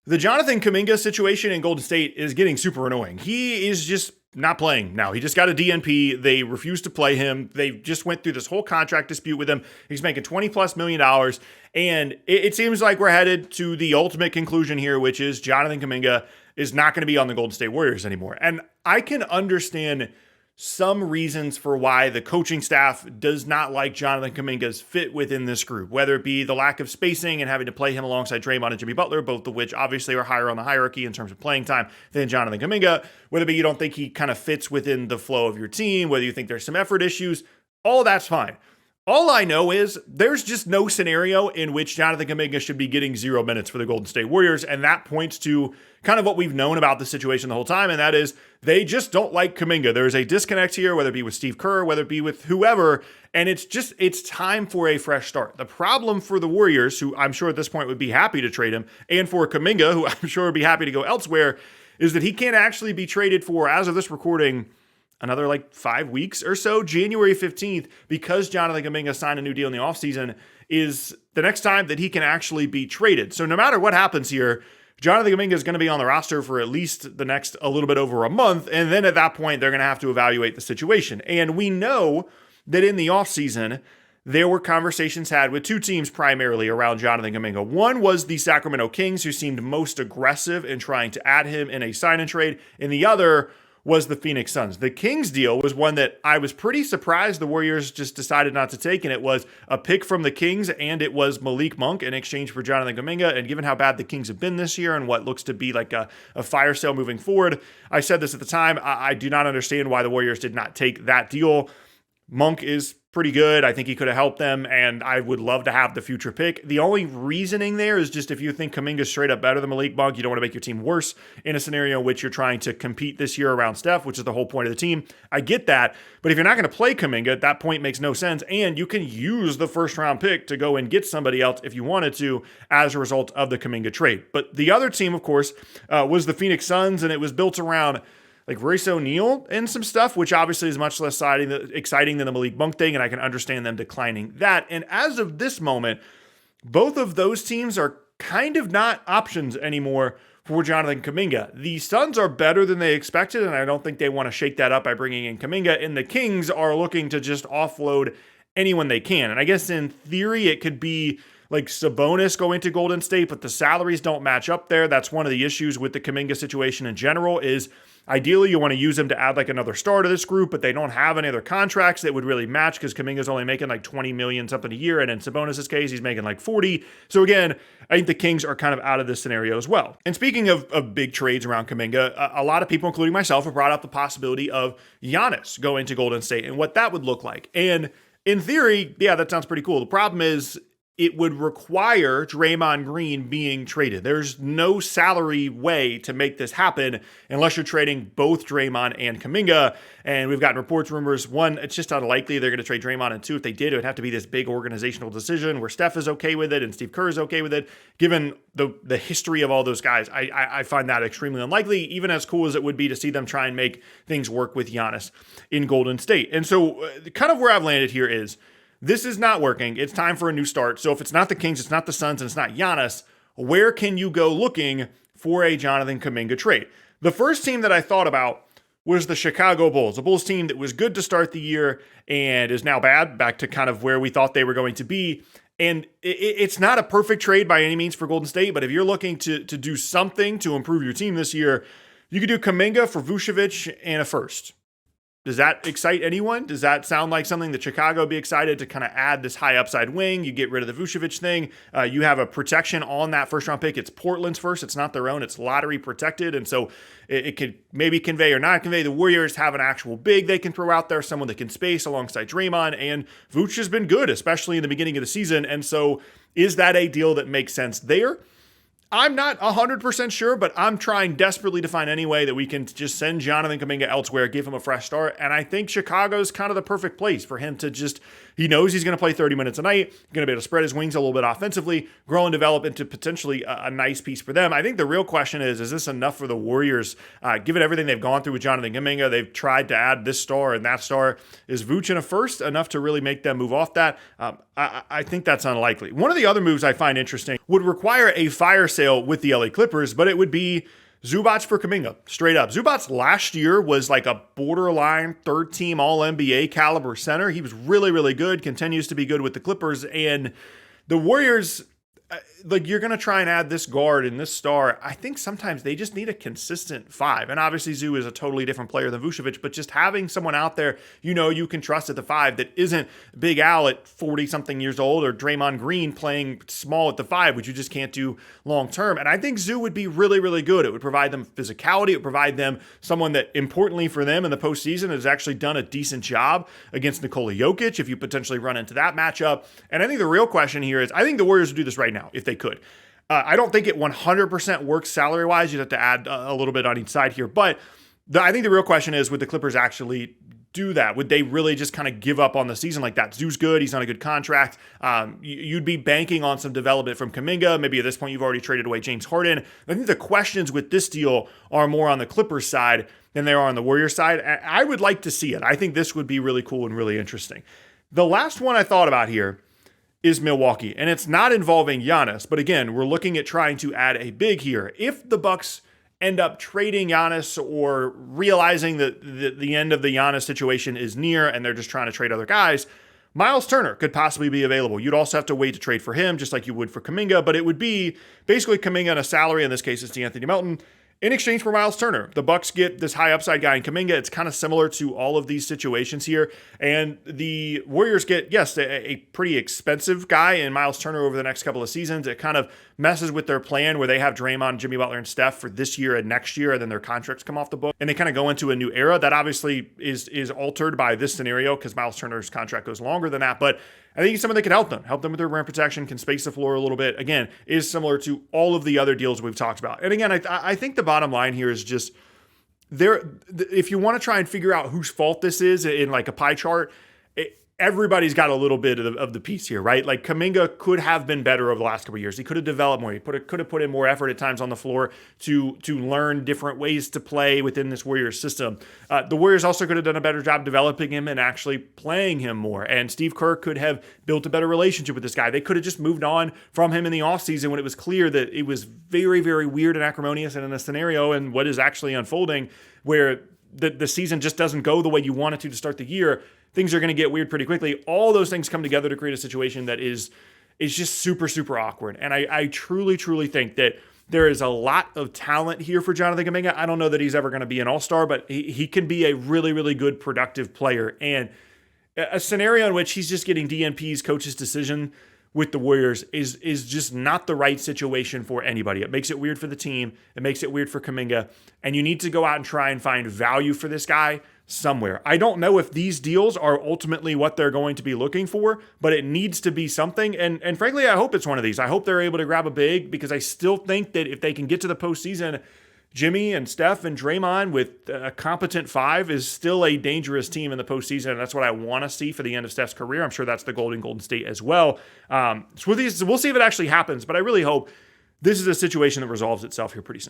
The Jonthan Kuminga situation in Golden State is getting super annoying. He is just not playing now. He just got a DNP. They refused to play him. They just went through this whole contract dispute with him. He's making $20+ million. And it seems like we're headed to the ultimate conclusion here, which is Jonthan Kuminga is not going to be on the Golden State Warriors anymore. And I can understand some reasons for why the coaching staff does not like Jonthan Kuminga's fit within this group, whether it be the lack of spacing and having to play him alongside Draymond and Jimmy Butler, both of which obviously are higher on the hierarchy in terms of playing time than Jonthan Kuminga, whether it be you don't think he kind of fits within the flow of your team, whether you think there's some effort issues, all that's fine. All I know is there's just no scenario in which Jonthan Kuminga should be getting 0 minutes for the Golden State Warriors, and that points to kind of what we've known about the situation the whole time, and that is they just don't like Kuminga. There's a disconnect here, whether it be with Steve Kerr, whether it be with whoever, and it's time for a fresh start. The problem for the Warriors, who I'm sure at this point would be happy to trade him, and for Kuminga, who I'm sure would be happy to go elsewhere, is that he can't actually be traded for, as of this recording, another 5 weeks or so. January 15th, because Jonthan Kuminga signed a new deal in the offseason, is the next time that he can actually be traded. So no matter what happens here, Jonthan Kuminga is going to be on the roster for at least the next a little bit over a month. And then at that point, they're going to have to evaluate the situation. And we know that in the offseason, there were conversations had with two teams primarily around Jonthan Kuminga. One was the Sacramento Kings, who seemed most aggressive in trying to add him in a sign and trade. And the other was the Phoenix Suns. The Kings deal was one that I was pretty surprised the Warriors just decided not to take, and it was a pick from the Kings, and it was Malik Monk in exchange for Jonthan Kuminga. And given how bad the Kings have been this year and what looks to be like a fire sale moving forward, I said this at the time, I do not understand why the Warriors did not take that deal. Monk is pretty good. I think he could have helped them, and I would love to have the future pick. The only reasoning there is just if you think Kuminga's straight up better than Malik Monk, you don't want to make your team worse in a scenario in which you're trying to compete this year around Steph, which is the whole point of the team. I get that, but if you're not going to play Kuminga, that point makes no sense, and you can use the first round pick to go and get somebody else if you wanted to as a result of the Kuminga trade. But the other team, of course, was the Phoenix Suns, and it was built around Royce O'Neal and some stuff, which obviously is much less exciting than the Malik Monk thing, and I can understand them declining that. And as of this moment, both of those teams are kind of not options anymore for Jonthan Kuminga. The Suns are better than they expected, and I don't think they want to shake that up by bringing in Kuminga, and the Kings are looking to just offload anyone they can. And I guess in theory, it could be like Sabonis going to Golden State, but the salaries don't match up there. That's one of the issues with the Kuminga situation in general is ideally, you want to use them to add another star to this group, but they don't have any other contracts that would really match because Kuminga's only making $20 million something a year, and in Sabonis' case, he's making $40. So again, I think the Kings are kind of out of this scenario as well. And speaking of big trades around Kuminga, a lot of people, including myself, have brought up the possibility of Giannis going to Golden State and what that would look like. And in theory, yeah, that sounds pretty cool. The problem is it would require Draymond Green being traded. There's no salary way to make this happen unless you're trading both Draymond and Kuminga. And we've gotten reports, rumors. One, it's just unlikely they're going to trade Draymond. And two, if they did, it would have to be this big organizational decision where Steph is okay with it and Steve Kerr is okay with it. Given the history of all those guys, I find that extremely unlikely, even as cool as it would be to see them try and make things work with Giannis in Golden State. And so kind of where I've landed here is, this is not working. It's time for a new start. So if it's not the Kings, it's not the Suns, and it's not Giannis, where can you go looking for a Jonthan Kuminga trade? The first team that I thought about was the Chicago Bulls, a Bulls team that was good to start the year and is now bad, back to kind of where we thought they were going to be. And it's not a perfect trade by any means for Golden State, but if you're looking to do something to improve your team this year, you could do Kuminga for Vucevic and a first. Does that excite anyone? Does that sound like something that Chicago would be excited to kind of add this high upside wing? You get rid of the Vucevic thing. You have a protection on that first round pick. It's Portland's first. It's not their own. It's lottery protected. And so it could maybe convey or not convey. The Warriors have an actual big they can throw out there, someone that can space alongside Draymond. And Vooch has been good, especially in the beginning of the season. And so is that a deal that makes sense there? I'm not 100% sure, but I'm trying desperately to find any way that we can just send Jonthan Kuminga elsewhere, give him a fresh start. And I think Chicago's kind of the perfect place for him to just, he knows he's going to play 30 minutes a night, going to be able to spread his wings a little bit offensively, grow and develop into potentially a nice piece for them. I think the real question is this enough for the Warriors? Given everything they've gone through with Jonthan Kuminga, they've tried to add this star and that star. Is Vooch in a first enough to really make them move off that? I think that's unlikely. One of the other moves I find interesting would require a fire sale with the LA Clippers, but it would be Zubac for Kuminga, straight up. Zubac last year was like a borderline third-team All-NBA caliber center. He was really, really good, continues to be good with the Clippers, and the Warriors, like, you're going to try and add this guard and this star. I think sometimes they just need a consistent five. And obviously Zoo is a totally different player than Vucevic, but just having someone out there, you can trust at the five that isn't Big Al at 40-something years old or Draymond Green playing small at the five, which you just can't do long term. And I think Zoo would be really, really good. It would provide them physicality. It would provide them someone that, importantly for them in the postseason, has actually done a decent job against Nikola Jokic if you potentially run into that matchup. And I think the real question here is, I think the Warriors would do this right now if they could. I don't think it 100% works salary-wise. You'd have to add a little bit on each side here. But I think the real question is, would the Clippers actually do that? Would they really just kind of give up on the season like that? Zoo's good. He's on a good contract. You'd be banking on some development from Kuminga. Maybe at this point you've already traded away James Harden. I think the questions with this deal are more on the Clippers side than they are on the Warriors side. I would like to see it. I think this would be really cool and really interesting. The last one I thought about here is Milwaukee, and it's not involving Giannis, but again, we're looking at trying to add a big here. If the Bucks end up trading Giannis or realizing that the end of the Giannis situation is near and they're just trying to trade other guys, Miles Turner could possibly be available. You'd also have to wait to trade for him, just like you would for Kuminga, but it would be basically Kuminga on a salary. In this case, it's Anthony Melton, in exchange for Miles Turner. The Bucks get this high upside guy in Kuminga. It's kind of similar to all of these situations here. And the Warriors get, yes, a pretty expensive guy in Miles Turner over the next couple of seasons. It kind of messes with their plan where they have Draymond, Jimmy Butler, and Steph for this year and next year, and then their contracts come off the book. And they kind of go into a new era. That obviously is altered by this scenario because Miles Turner's contract goes longer than that. But I think he's someone that can help them with their rim protection, can space the floor a little bit. Again, is similar to all of the other deals we've talked about. And again, I think the bottom line here is just if you want to try and figure out whose fault this is in like a pie chart, everybody's got a little bit of the piece here, right? Like Kuminga could have been better over the last couple of years. He could have developed more. He could have put in more effort at times on the floor to learn different ways to play within this Warriors system. The Warriors also could have done a better job developing him and actually playing him more. And Steve Kerr could have built a better relationship with this guy. They could have just moved on from him in the offseason when it was clear that it was very, very weird and acrimonious and in a scenario and what is actually unfolding where the season just doesn't go the way you want it to start the year. Things are going to get weird pretty quickly. All those things come together to create a situation that is just super, super awkward. And I truly, truly think that there is a lot of talent here for Jonthan Kuminga. I don't know that he's ever going to be an all-star, but he can be a really, really good, productive player. And a scenario in which he's just getting DNP's coach's decision with the Warriors is just not the right situation for anybody. It makes it weird for the team. It makes it weird for Kuminga. And you need to go out and try and find value for this guy somewhere. I don't know if these deals are ultimately what they're going to be looking for, but it needs to be something. And frankly, I hope it's one of these. I hope they're able to grab a big because I still think that if they can get to the postseason, Jimmy and Steph and Draymond with a competent five is still a dangerous team in the postseason. And that's what I want to see for the end of Steph's career. I'm sure that's the goal in Golden State as well. So we'll see if it actually happens, but I really hope this is a situation that resolves itself here pretty soon.